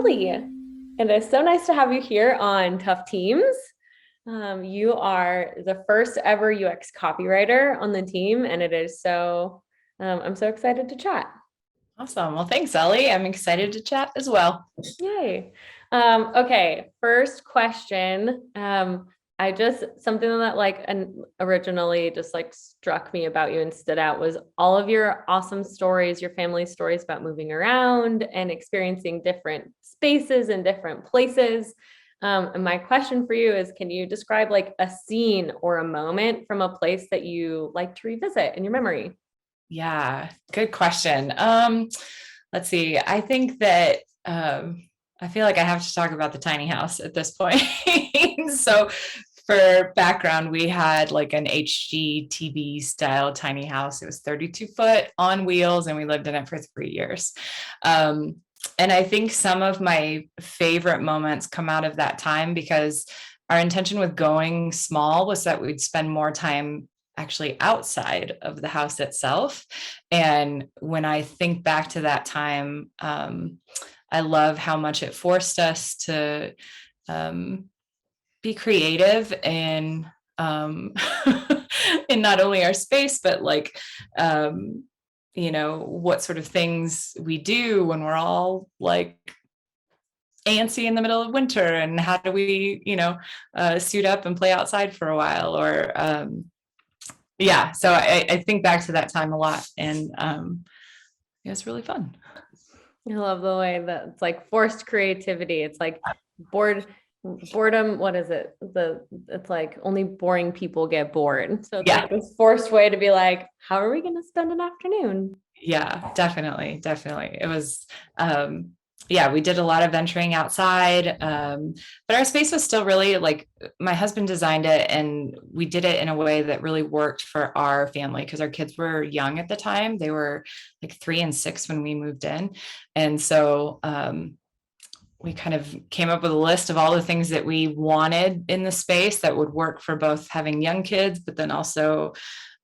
Kelly, it is so nice to have you here on Tough Teams. You are the first ever UX copywriter on the team, and I'm so excited to chat. Awesome. Well, thanks, Ellie. I'm excited to chat as well. Yay. Okay, first question. Something that originally just like struck me about you and stood out was all of your awesome stories, your family stories about moving around and experiencing different spaces and different places. And my question for you is, can you describe like a scene or a moment from a place that you like to revisit in your memory? Yeah, good question. Let's see. I think that I feel like I have to talk about the tiny house at this point. So for background, we had like an HGTV style tiny house. It was 32 foot on wheels, and we lived in it for 3 years. And I think some of my favorite moments come out of that time because our intention with going small was that we'd spend more time actually outside of the house itself. And when I think back to that time, I love how much it forced us to be creative in in not only our space, but like what sort of things we do when we're all like antsy in the middle of winter, and how do we suit up and play outside for a while, or yeah, so I think back to that time a lot, and it was really fun. I love the way that it's like forced creativity. It's like boredom. What is it? It's like only boring people get bored. So it's Yeah. like this forced way to be like, how are we going to spend an afternoon? Yeah, definitely. It was, yeah, we did a lot of venturing outside, but our space was still really like my husband designed it, and we did it in a way that really worked for our family because our kids were young at the time. They were like 3 and 6 when we moved in. And so, we kind of came up with a list of all the things that we wanted in the space that would work for both having young kids, but then also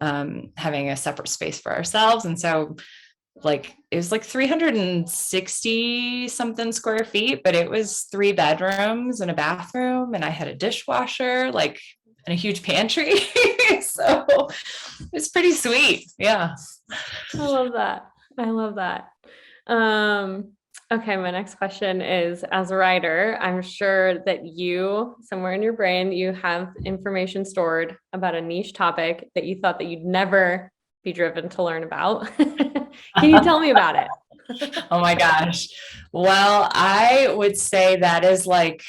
having a separate space for ourselves. And so like it was like 360 something square feet, but it was 3 bedrooms and a bathroom, and I had a dishwasher, like, and a huge pantry. So it's pretty sweet. Yeah. I love that. I love that. Um, okay, my next question is, as a writer, I'm sure that you, somewhere in your brain, you have information stored about a niche topic that you thought that you'd never be driven to learn about. Can you tell me about it? Oh my gosh. Well, I would say that is like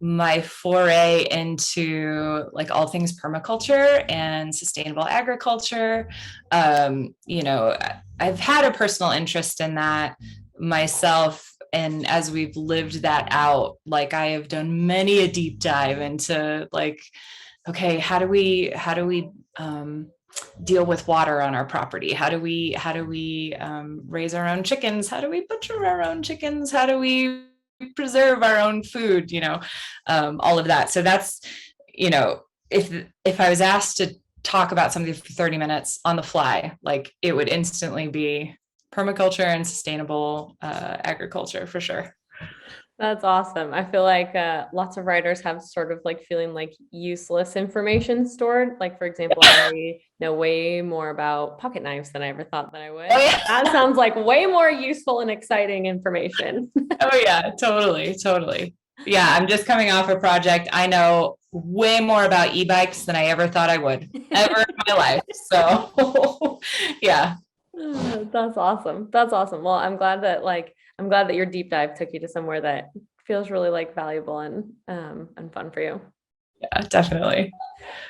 my foray into like all things permaculture and sustainable agriculture. I've had a personal interest in that myself. And as we've lived that out, like I have done many a deep dive into like, okay, how do we deal with water on our property? How do we raise our own chickens? How do we butcher our own chickens? How do we preserve our own food? All of that. So that's, if I was asked to talk about something for 30 minutes on the fly, like it would instantly be permaculture and sustainable agriculture for sure. That's awesome. I feel like lots of writers have sort of like feeling like useless information stored. Like, for example, I know way more about pocket knives than I ever thought that I would. Oh yeah. That sounds like way more useful and exciting information. Oh yeah, totally. Yeah, I'm just coming off a project. I know way more about e-bikes than I ever thought I would ever in my life. So yeah. That's awesome. That's awesome. Well, I'm glad that your deep dive took you to somewhere that feels really like valuable and fun for you. Yeah, definitely.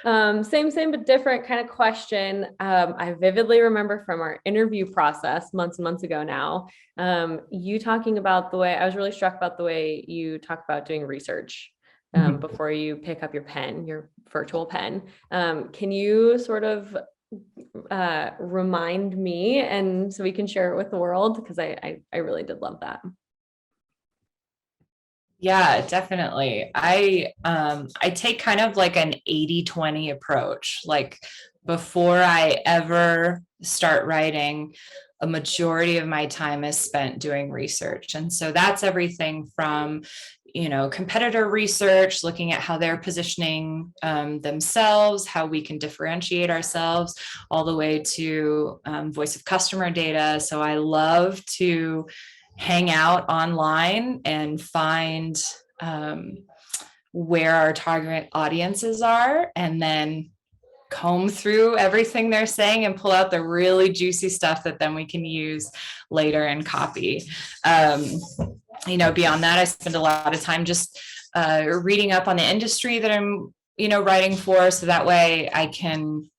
Same but different kind of question. I vividly remember from our interview process months and months ago now, you talking about the way I was really struck about the way you talk about doing research before you pick up your pen, your virtual pen. Can you sort of remind me, and so we can share it with the world, because I really did love that. Yeah, definitely. I take kind of like an 80-20 approach. Like before I ever start writing, a majority of my time is spent doing research. And so that's everything from, competitor research, looking at how they're positioning themselves, how we can differentiate ourselves, all the way to voice of customer data. So I love to hang out online and find where our target audiences are, and then comb through everything they're saying and pull out the really juicy stuff that then we can use later in copy. Beyond that, I spend a lot of time just reading up on the industry that I'm, writing for, so that way I can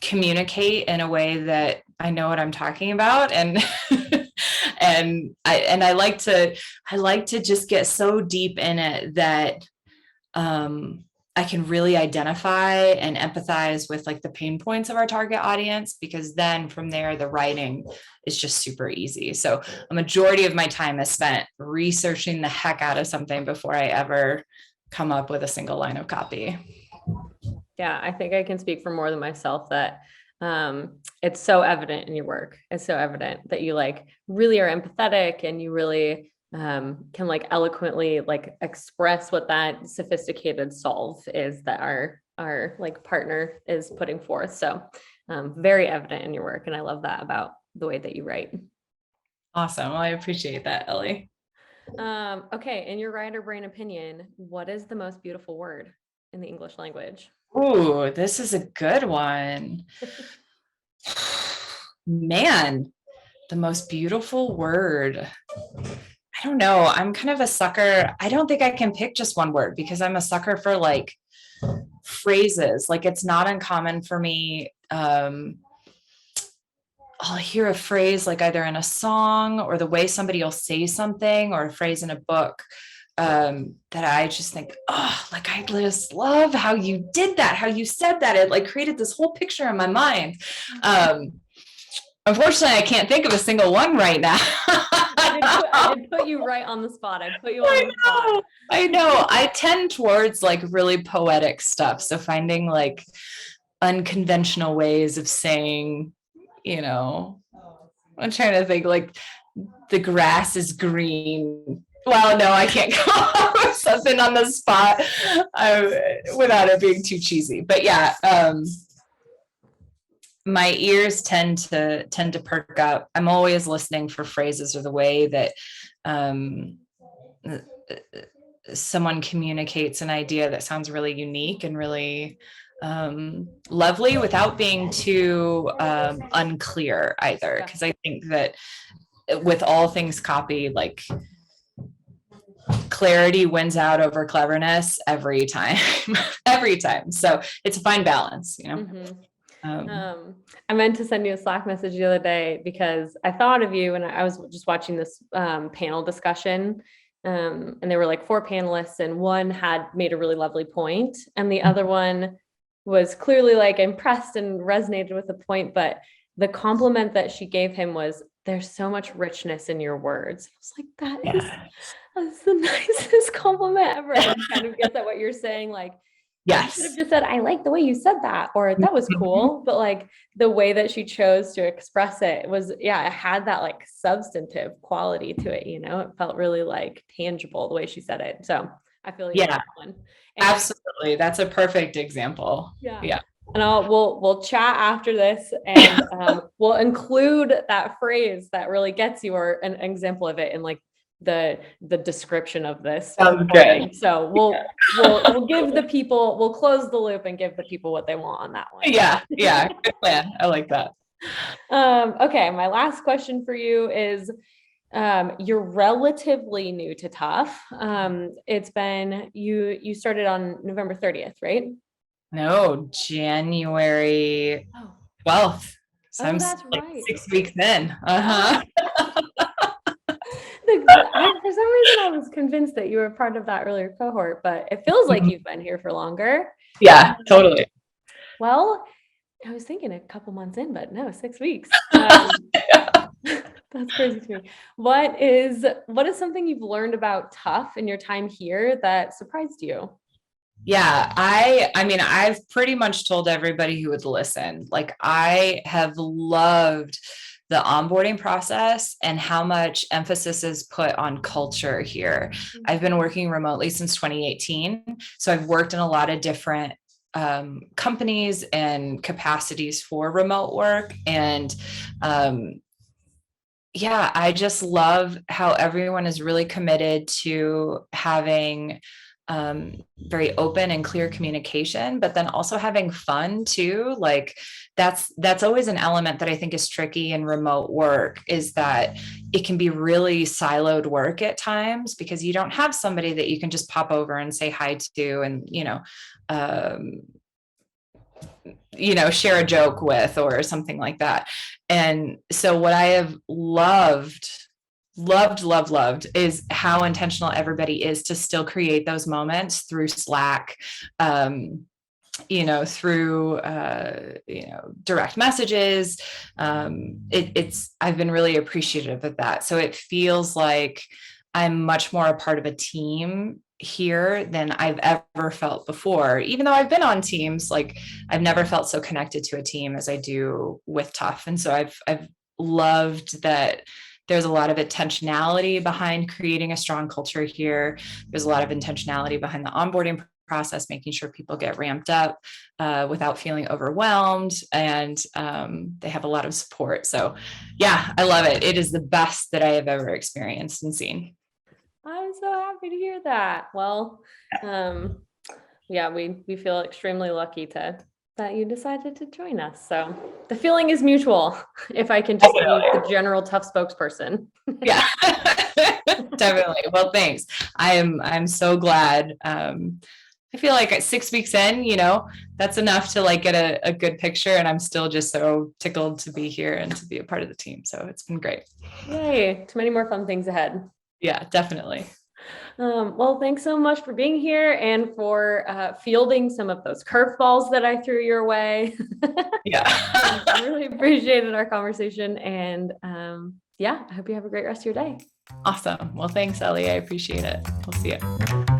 communicate in a way that I know what I'm talking about. And I like to just get so deep in it that I can really identify and empathize with like the pain points of our target audience, because then from there, the writing is just super easy. So a majority of my time is spent researching the heck out of something before I ever come up with a single line of copy. Yeah, I think I can speak for more than myself that it's so evident in your work. It's so evident that you like really are empathetic, and you really can like eloquently like express what that sophisticated solve is that our like partner is putting forth. So very evident in your work, and I love that about the way that you write. Awesome. Well, I appreciate that, Ellie. Okay, in your writer brain opinion, what is the most beautiful word in the English language? Ooh, this is a good one. Man, the most beautiful word. I don't know. I'm kind of a sucker. I don't think I can pick just one word, because I'm a sucker for like phrases. Like, it's not uncommon for me. I'll hear a phrase like either in a song, or the way somebody will say something, or a phrase in a book that I just think, oh, like I just love how you did that, how you said that. It like created this whole picture in my mind. Unfortunately, I can't think of a single one right now. I did put you right on the spot. I put you on the spot. I know. I tend towards like really poetic stuff. So finding like unconventional ways of saying, I'm trying to think, like the grass is green. Well, no, I can't come up with something on the spot without it being too cheesy. But yeah, my ears tend to perk up. I'm always listening for phrases or the way that someone communicates an idea that sounds really unique and really lovely without being too unclear either. Because I think that with all things copy, like clarity wins out over cleverness every time. Every time. So it's a fine balance, I meant to send you a Slack message the other day because I thought of you, and I was just watching this panel discussion, and there were like 4 panelists, and one had made a really lovely point, and the other one was clearly like impressed and resonated with the point, but the compliment that she gave him was, "There's so much richness in your words." I was like, that's the nicest compliment ever. And kind of gets at what you're saying, like, yes, you could have just said, "I like the way you said that," or "That was cool." But like the way that she chose to express it was, yeah, it had that like substantive quality to it. It felt really like tangible the way she said it. So I feel like that one. And absolutely. That's a perfect example. Yeah. And we'll chat after this, and we'll include that phrase that really gets you, or an example of it in like the description of this. Sounds good. So we'll give the people, we'll close the loop and give the people what they want on that one. Yeah. Good plan. I like that. Okay. My last question for you is, you're relatively new to Tuff. It's been, you started on November 30th, right? No, January 12th. So I'm that's like right. 6 weeks in. Uh-huh. For some reason, I was convinced that you were part of that earlier cohort, but it feels like you've been here for longer. Yeah, totally. Well, I was thinking a couple months in, but no, 6 weeks. That's crazy to me. What is something you've learned about Tuff in your time here that surprised you? Yeah, I mean, I've pretty much told everybody who would listen, like I have loved the onboarding process and how much emphasis is put on culture here. I've been working remotely since 2018. So I've worked in a lot of different companies and capacities for remote work. And yeah, I just love how everyone is really committed to having very open and clear communication, but then also having fun too. Like that's always an element that I think is tricky in remote work, is that it can be really siloed work at times because you don't have somebody that you can just pop over and say hi to, and um, share a joke with or something like that. And so what I have loved is how intentional everybody is to still create those moments through Slack, through direct messages. I've been really appreciative of that. So it feels like I'm much more a part of a team here than I've ever felt before. Even though I've been on teams, like I've never felt so connected to a team as I do with Tuff. And so I've loved that there's a lot of intentionality behind creating a strong culture here. There's a lot of intentionality behind the onboarding process, making sure people get ramped up without feeling overwhelmed, and they have a lot of support. So yeah, I love it. It is the best that I have ever experienced and seen. I'm so happy to hear that. Well, yeah, we feel extremely lucky that you decided to join us. So the feeling is mutual, if I can just be the general Tuff spokesperson. Yeah, definitely. Well, thanks. I'm so glad. I feel like at 6 weeks in, that's enough to like get a good picture. And I'm still just so tickled to be here and to be a part of the team. So it's been great. Yay, too many more fun things ahead. Yeah, definitely. Well, thanks so much for being here and for fielding some of those curveballs that I threw your way. Yeah. I really appreciated our conversation. And yeah, I hope you have a great rest of your day. Awesome. Well, thanks, Ellie. I appreciate it. We'll see you.